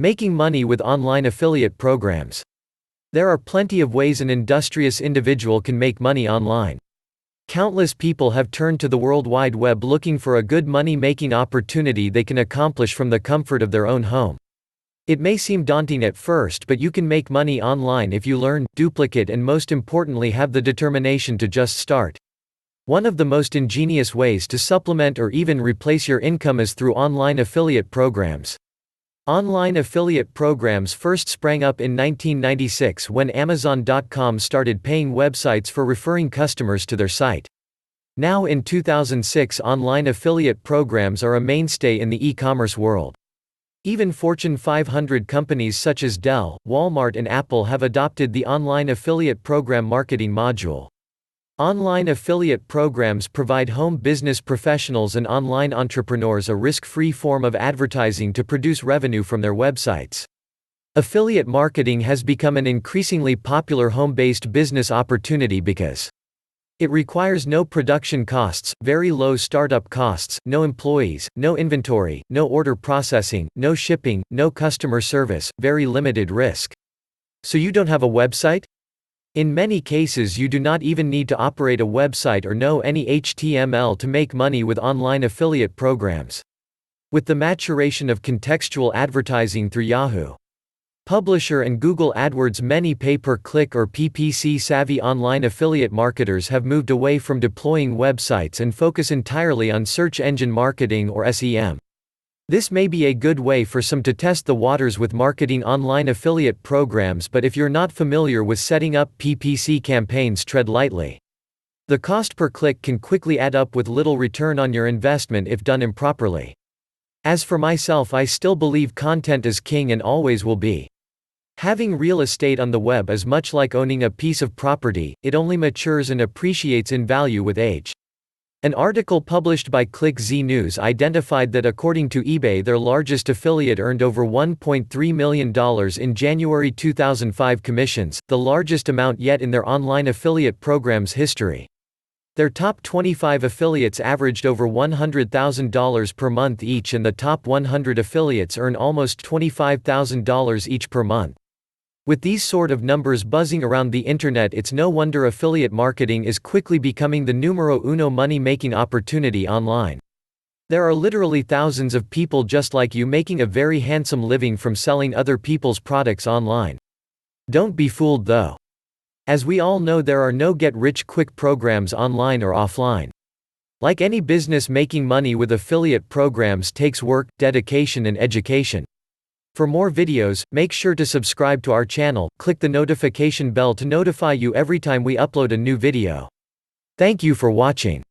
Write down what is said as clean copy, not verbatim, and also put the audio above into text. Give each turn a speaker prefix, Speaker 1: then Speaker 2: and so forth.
Speaker 1: Making money with online affiliate programs. There are plenty of ways an industrious individual can make money online. Countless people have turned to the World Wide Web looking for a good money-making opportunity they can accomplish from the comfort of their own home. It may seem daunting at first, but you can make money online if you learn, duplicate, and most importantly have the determination to just start. One of the most ingenious ways to supplement or even replace your income is through online affiliate programs. Online affiliate programs first sprang up in 1996 when Amazon.com started paying websites for referring customers to their site. Now in 2006, online affiliate programs are a mainstay in the e-commerce world. Even Fortune 500 companies such as Dell, Walmart, and Apple have adopted the online affiliate program marketing module. Online affiliate programs provide home business professionals and online entrepreneurs a risk-free form of advertising to produce revenue from their websites. Affiliate marketing has become an increasingly popular home-based business opportunity because it requires no production costs, very low startup costs, no employees, no inventory, no order processing, no shipping, no customer service, very limited risk. So you don't have a website? In many cases you do not even need to operate a website or know any HTML to make money with online affiliate programs. With the maturation of contextual advertising through Yahoo! Publisher and Google AdWords, many pay-per-click or PPC-savvy online affiliate marketers have moved away from deploying websites and focus entirely on search engine marketing or SEM. This may be a good way for some to test the waters with marketing online affiliate programs, but if you're not familiar with setting up PPC campaigns, tread lightly. The cost per click can quickly add up with little return on your investment if done improperly. As for myself, I still believe content is king and always will be. Having real estate on the web is much like owning a piece of property, it only matures and appreciates in value with age. An article published by ClickZ News identified that according to eBay, their largest affiliate earned over $1.3 million in January 2005 commissions, the largest amount yet in their online affiliate program's history. Their top 25 affiliates averaged over $100,000 per month each, and the top 100 affiliates earn almost $25,000 each per month. With these sort of numbers buzzing around the internet, it's no wonder affiliate marketing is quickly becoming the numero uno money-making opportunity online. There are literally thousands of people just like you making a very handsome living from selling other people's products online. Don't be fooled though. As we all know, there are no get-rich-quick programs online or offline. Like any business, making money with affiliate programs takes work, dedication, and education. For more videos, make sure to subscribe to our channel, click the notification bell to notify you every time we upload a new video. Thank you for watching.